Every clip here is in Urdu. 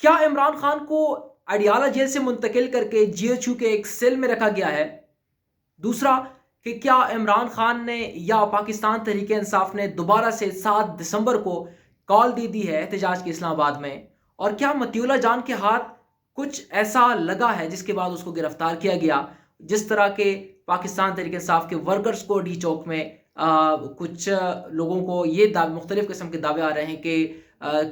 کیا عمران خان کو اڈیالہ جیل سے منتقل کر کے جی ایچ یو کے ایک سیل میں رکھا گیا ہے؟ دوسرا کہ کیا عمران خان نے یا پاکستان تحریک انصاف نے دوبارہ سے 7 دسمبر کو کال دی ہے احتجاج کے اسلام آباد میں؟ اور کیا مطیع اللہ جان کے ہاتھ کچھ ایسا لگا ہے جس کے بعد اس کو گرفتار کیا گیا، جس طرح کے پاکستان تحریک انصاف کے ورکرز کو ڈی چوک میں کچھ لوگوں کو یہ مختلف قسم کے دعوے آ رہے ہیں کہ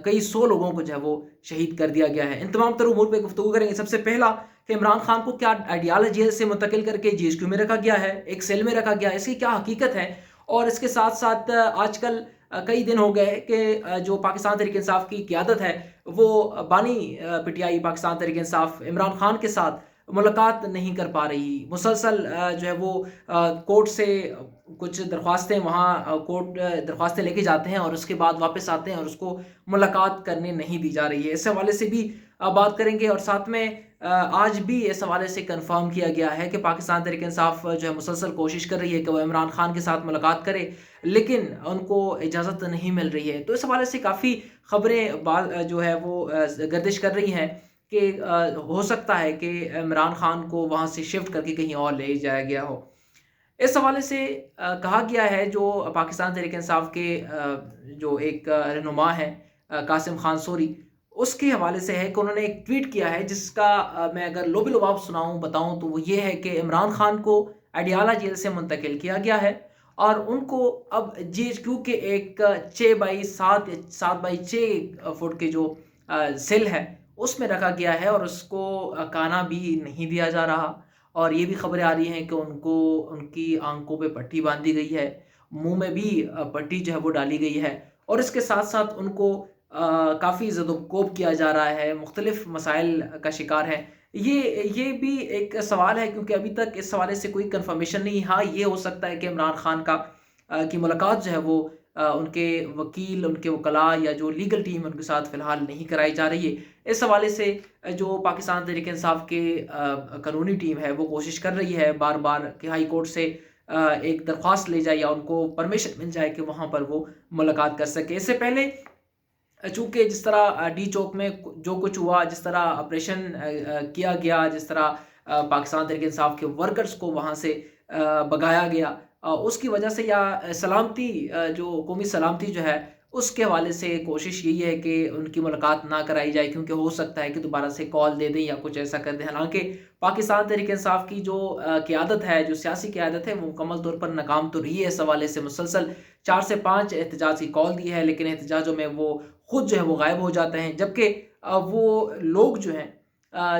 کئی سو لوگوں کو جو ہے وہ شہید کر دیا گیا ہے۔ ان تمام تر امور پہ گفتگو کریں گے۔ سب سے پہلا کہ عمران خان کو کیا اڈیالہ جیل سے منتقل کر کے جی ایچ کیو میں رکھا گیا ہے، ایک سیل میں رکھا گیا ہے، اس کی کیا حقیقت ہے؟ اور اس کے ساتھ ساتھ آج کل کئی دن ہو گئے کہ جو پاکستان تحریک انصاف کی قیادت ہے وہ بانی P T I Pakistan Tehreek Insaf Imran Khan کے ساتھ ملاقات نہیں کر پا رہی، مسلسل جو ہے وہ کورٹ سے کچھ درخواستیں وہاں کورٹ درخواستیں لے کے جاتے ہیں اور اس کے بعد واپس آتے ہیں اور اس کو ملاقات کرنے نہیں دی جا رہی ہے۔ اس حوالے سے بھی بات کریں گے، اور ساتھ میں آج بھی اس حوالے سے کنفرم کیا گیا ہے کہ پاکستان تحریک انصاف جو ہے مسلسل کوشش کر رہی ہے کہ وہ عمران خان کے ساتھ ملاقات کرے، لیکن ان کو اجازت نہیں مل رہی ہے۔ تو اس حوالے سے کافی خبریں جو ہے وہ گردش کر رہی ہیں کہ ہو سکتا ہے کہ عمران خان کو وہاں سے شفٹ کر کے کہیں اور لے جایا گیا ہو۔ اس حوالے سے کہا گیا ہے، جو پاکستان تحریک انصاف کے جو ایک رہنما ہے قاسم خان سوری، اس کے حوالے سے ہے کہ انہوں نے ایک ٹویٹ کیا ہے جس کا میں اگر لوب لباب بتاؤں تو وہ یہ ہے کہ عمران خان کو اڈیالہ جیل سے منتقل کیا گیا ہے اور ان کو اب جی ایچ کیو کے ایک 7x6 فٹ کے جو سیل ہے اس میں رکھا گیا ہے، اور اس کو کھانا بھی نہیں دیا جا رہا، اور یہ بھی خبریں آ رہی ہیں کہ ان کی آنکھوں پہ پٹی باندھی گئی ہے، منہ میں بھی پٹی جو ہے وہ ڈالی گئی ہے، اور اس کے ساتھ ساتھ ان کو کافی زد و کوب کیا جا رہا ہے، مختلف مسائل کا شکار ہے۔ یہ بھی ایک سوال ہے کیونکہ ابھی تک اس حوالے سے کوئی کنفرمیشن نہیں۔ ہاں، یہ ہو سکتا ہے کہ عمران خان کی ملاقات جو ہے وہ ان کے وکیل، ان کے وکلاء یا جو لیگل ٹیم ان کے ساتھ فی الحال نہیں کرائی جا رہی ہے۔ اس حوالے سے جو پاکستان تحریک انصاف کے قانونی ٹیم ہے وہ کوشش کر رہی ہے بار بار کہ ہائی کورٹ سے ایک درخواست لے جائے یا ان کو پرمیشن مل جائے کہ وہاں پر وہ ملاقات کر سکے۔ اس سے پہلے چونکہ جس طرح ڈی چوک میں جو کچھ ہوا، جس طرح آپریشن کیا گیا، جس طرح پاکستان تحریک انصاف کے ورکرز کو وہاں سے بگایا گیا، اس کی وجہ سے یا سلامتی جو قومی سلامتی جو ہے اس کے حوالے سے کوشش یہی ہے کہ ان کی ملاقات نہ کرائی جائے، کیونکہ ہو سکتا ہے کہ دوبارہ سے کال دے دیں یا کچھ ایسا کر دیں۔ حالانکہ پاکستان تحریک انصاف کی جو قیادت ہے، جو سیاسی قیادت ہے، وہ مکمل طور پر ناکام تو رہی ہے۔ اس حوالے سے مسلسل 4 سے 5 احتجاج کی کال دی ہے، لیکن احتجاجوں میں وہ خود جو ہے وہ غائب ہو جاتے ہیں، جبکہ وہ لوگ جو ہیں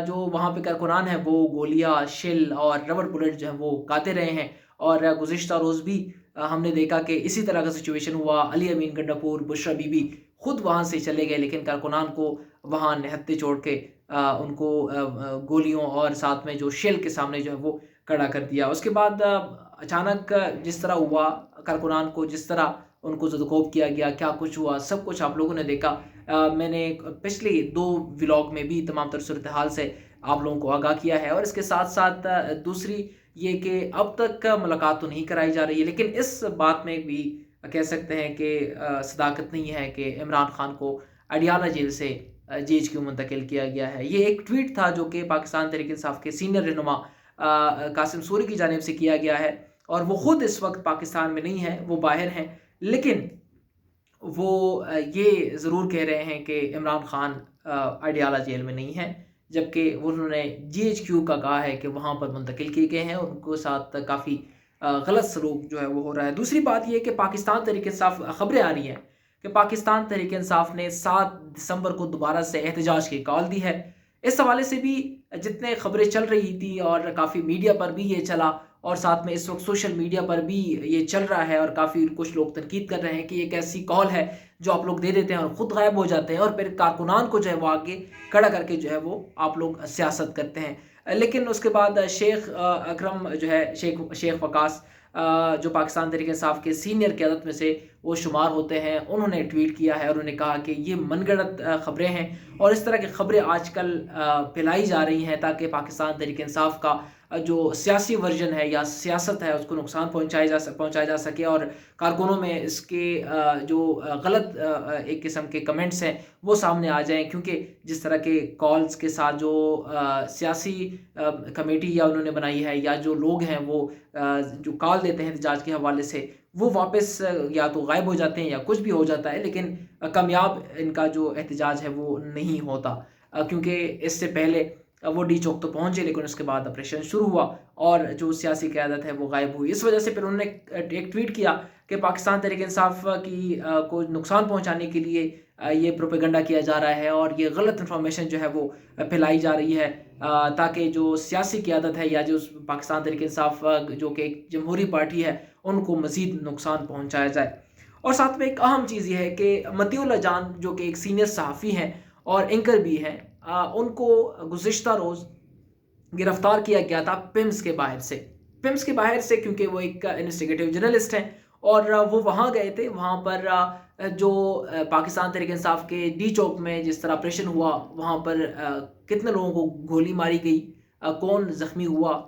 جو وہاں پہ کارکنان ہیں وہ گولیاں، شل اور ربڑ بلٹ جو ہیں وہ کاتے رہے ہیں۔ اور گزشتہ روز بھی ہم نے دیکھا کہ اسی طرح کا سچویشن ہوا، علی امین گنڈاپور، بشرا بی بی خود وہاں سے چلے گئے، لیکن کارکنان کو وہاں نہتے چھوڑ کے ان کو گولیوں اور ساتھ میں جو شیل کے سامنے جو ہے وہ کھڑا کر دیا۔ اس کے بعد اچانک جس طرح ہوا، کارکنان کو جس طرح ان کو زدوکوب کیا گیا، کیا کچھ ہوا، سب کچھ آپ لوگوں نے دیکھا۔ میں نے پچھلی 2 ولاگ میں بھی تمام تر صورتحال سے آپ لوگوں کو آگاہ کیا ہے، اور اس کے ساتھ ساتھ دوسری یہ کہ اب تک ملاقات تو نہیں کرائی جا رہی ہے، لیکن اس بات میں بھی کہہ سکتے ہیں کہ صداقت نہیں ہے کہ عمران خان کو اڈیالہ جیل سے جی ایچ کیو منتقل کیا گیا ہے۔ یہ ایک ٹویٹ تھا جو کہ پاکستان تحریک انصاف کے سینئر رہنما قاسم سوری کی جانب سے کیا گیا ہے، اور وہ خود اس وقت پاکستان میں نہیں ہیں، وہ باہر ہیں، لیکن وہ یہ ضرور کہہ رہے ہیں کہ عمران خان اڈیالہ جیل میں نہیں ہے، جبکہ انہوں نے جی ایچ کیو کا کہا ہے کہ وہاں پر منتقل کیے گئے ہیں، ان کے ساتھ کافی غلط سلوک جو ہے وہ ہو رہا ہے۔ دوسری بات یہ کہ پاکستان تحریک انصاف، خبریں آ رہی ہیں کہ پاکستان تحریک انصاف نے 7 دسمبر کو دوبارہ سے احتجاج کی کال دی ہے۔ اس حوالے سے بھی جتنے خبریں چل رہی تھی اور کافی میڈیا پر بھی یہ چلا، اور ساتھ میں اس وقت سوشل میڈیا پر بھی یہ چل رہا ہے، اور کافی کچھ لوگ تنقید کر رہے ہیں کہ یہ ایک ایسی کال ہے جو آپ لوگ دے دیتے ہیں اور خود غائب ہو جاتے ہیں، اور پھر کارکنان کو جو ہے وہ آگے کھڑا کر کے جو ہے وہ آپ لوگ سیاست کرتے ہیں۔ لیکن اس کے بعد شیخ اکرم جو ہے، شیخ وقاص جو پاکستان تحریک انصاف کے سینئر قیادت میں سے وہ شمار ہوتے ہیں، انہوں نے ٹویٹ کیا ہے اور انہوں نے کہا کہ یہ من گھڑت خبریں ہیں، اور اس طرح کی خبریں آج کل پھیلائی جا رہی ہیں تاکہ پاکستان تحریک انصاف کا جو سیاسی ورژن ہے یا سیاست ہے اس کو نقصان پہنچایا جا سکے، اور کارکنوں میں اس کے جو غلط ایک قسم کے کمنٹس ہیں وہ سامنے آ جائیں، کیونکہ جس طرح کے کالز کے ساتھ جو سیاسی کمیٹی یا انہوں نے بنائی ہے، یا جو لوگ ہیں وہ جو کال دیتے ہیں احتجاج کے حوالے سے، وہ واپس یا تو غائب ہو جاتے ہیں یا کچھ بھی ہو جاتا ہے، لیکن کامیاب ان کا جو احتجاج ہے وہ نہیں ہوتا، کیونکہ اس سے پہلے وہ ڈی چوک تو پہنچے، لیکن اس کے بعد آپریشن شروع ہوا اور جو سیاسی قیادت ہے وہ غائب ہوئی۔ اس وجہ سے پھر انہوں نے ایک ٹویٹ کیا کہ پاکستان تحریک انصاف کی کو نقصان پہنچانے کے لیے یہ پروپیگنڈا کیا جا رہا ہے، اور یہ غلط انفارمیشن جو ہے وہ پھیلائی جا رہی ہے، تاکہ جو سیاسی قیادت ہے یا جو پاکستان تحریک انصاف جو کہ ایک جمہوری پارٹی ہے ان کو مزید نقصان پہنچایا جائے۔ اور ساتھ میں ایک اہم چیز یہ ہے کہ مطیع اللہ جان جو کہ ایک سینئر صحافی ہیں اور اینکر بھی ہیں، ان کو گزشتہ روز گرفتار کیا گیا تھا پمس کے باہر سے، کیونکہ وہ ایک انویسٹیگیٹو جرنلسٹ ہیں، اور وہ وہاں گئے تھے۔ وہاں پر جو پاکستان تحریک انصاف کے ڈی چوک میں جس طرح آپریشن ہوا، وہاں پر کتنے لوگوں کو گولی ماری گئی، کون زخمی ہوا،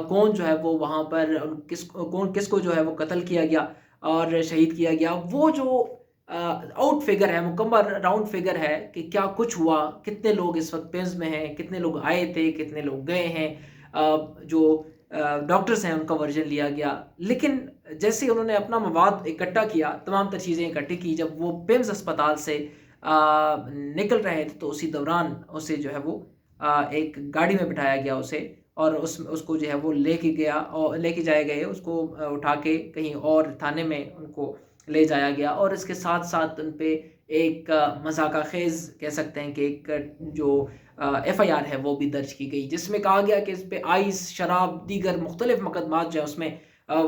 کون جو ہے وہ وہاں پر کس کو جو ہے وہ قتل کیا گیا اور شہید کیا گیا، وہ جو آؤٹ فگر ہے، مکمل راؤنڈ فگر ہے کہ کیا کچھ ہوا، کتنے لوگ اس وقت پینز میں ہیں، کتنے لوگ آئے تھے، کتنے لوگ گئے ہیں، جو ڈاکٹرز ہیں ان کا ورژن لیا گیا۔ لیکن جیسے انہوں نے اپنا مواد اکٹھا کیا، تمام تر چیزیں اکٹھی کی، جب وہ پمز اسپتال سے نکل رہے تھے تو اسی دوران اسے جو ہے وہ ایک گاڑی میں بٹھایا گیا اسے، اور اس کو جو ہے وہ لے کے جائے گئے، اس کو اٹھا کے کہیں اور تھانے میں ان کو لے جایا گیا، اور اس کے ساتھ ساتھ ان پہ ایک مذاقہ خیز کہہ سکتے ہیں کہ ایک جو ایف آئی آر ہے وہ بھی درج کی گئی، جس میں کہا گیا کہ اس پہ آئس، شراب، دیگر مختلف مقدمات جو ہے اس میں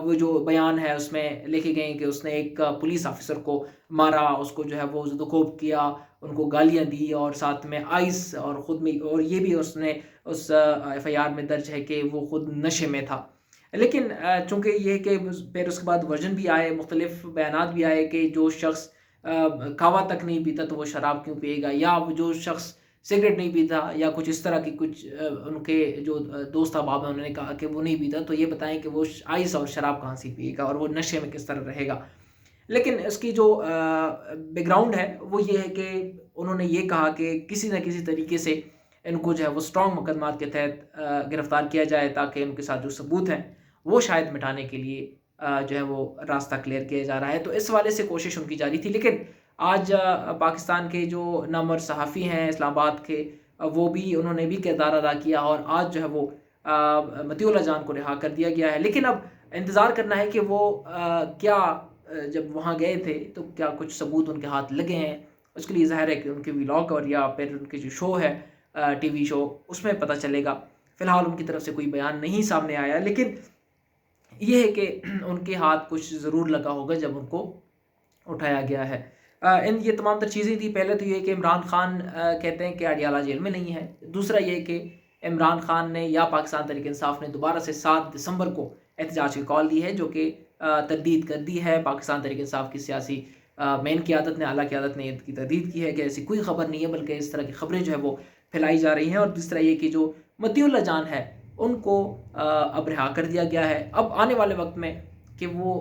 وہ جو بیان ہے اس میں لکھے گئے کہ اس نے ایک پولیس آفیسر کو مارا، اس کو جو ہے وہ زدوکوب کیا، ان کو گالیاں دی، اور ساتھ میں آئس اور خود میں، اور یہ بھی اس نے اس ایف آئی آر میں درج ہے کہ وہ خود نشے میں تھا۔ لیکن چونکہ یہ کہ پھر اس کے بعد ورژن بھی آئے، مختلف بیانات بھی آئے کہ جو شخص کھاوا تک نہیں پیتا تو وہ شراب کیوں پیے گا، یا جو شخص سگریٹ نہیں پیتا، یا کچھ اس طرح کی کچھ ان کے جو دوست احباب ہیں انہوں نے کہا کہ وہ نہیں پیتا، تو یہ بتائیں کہ وہ آئس اور شراب کہاں سے پیے گا اور وہ نشے میں کس طرح رہے گا۔ لیکن اس کی جو بیک گراؤنڈ ہے وہ یہ ہے کہ انہوں نے یہ کہا کہ کسی نہ کسی طریقے سے ان کو جو ہے وہ اسٹرانگ مقدمات کے تحت گرفتار کیا جائے، تاکہ ان کے ساتھ جو ثبوت ہیں وہ شاید مٹانے کے لیے جو ہے وہ راستہ کلیئر کیا جا رہا ہے۔ تو اس حوالے سے کوشش ان کی جاری تھی، لیکن آج پاکستان کے جو نامور صحافی ہیں اسلام آباد کے، وہ بھی انہوں نے بھی کردار ادا کیا، اور آج جو ہے وہ مطیع اللہ جان کو رہا کر دیا گیا ہے۔ لیکن اب انتظار کرنا ہے کہ وہ کیا جب وہاں گئے تھے تو کیا کچھ ثبوت ان کے ہاتھ لگے ہیں، اس کے لیے ظاہر ہے کہ ان کے ولاگ اور یا پھر ان کے جو شو ہے ٹی وی شو، اس میں پتہ چلے گا۔ فی الحال ان کی طرف سے کوئی بیان نہیں سامنے آیا، لیکن یہ ہے کہ ان کے ہاتھ کچھ ضرور لگا ہوگا جب ان کو اٹھایا گیا ہے۔ یہ تمام تر چیزیں تھی۔ پہلے تو یہ کہ عمران خان کہتے ہیں کہ اڈیالہ جیل میں نہیں ہے، دوسرا یہ کہ عمران خان نے یا پاکستان تحریک انصاف نے دوبارہ سے 7 دسمبر کو احتجاج کی کال دی ہے، جو کہ تردید کر دی ہے پاکستان تحریک انصاف کی سیاسی مین قیادت نے، اعلیٰ قیادت نے اس کی تردید کی ہے کہ ایسی کوئی خبر نہیں ہے، بلکہ اس طرح کی خبریں جو ہے وہ پھیلائی جا رہی ہیں۔ اور دوسرا یہ کہ جو مطیع اللہ جان ہے ان کو اب رہا کر دیا گیا ہے۔ اب آنے والے وقت میں کہ وہ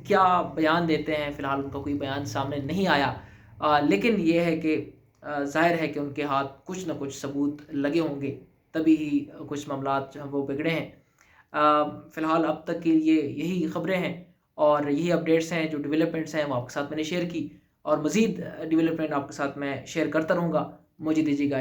کیا بیان دیتے ہیں، فی الحال ان کا کوئی بیان سامنے نہیں آیا، لیکن یہ ہے کہ ظاہر ہے کہ ان کے ہاتھ کچھ نہ کچھ ثبوت لگے ہوں گے، تبھی ہی کچھ معاملات جو ہیں وہ بگڑے ہیں۔ فی الحال اب تک کے لیے یہی خبریں ہیں اور یہی اپڈیٹس ہیں، جو ڈیولپمنٹس ہیں وہ آپ کے ساتھ میں نے شیئر کی، اور مزید ڈیولپمنٹ آپ کے ساتھ میں شیئر کرتا رہوں گا۔ مجھے دیجیے گا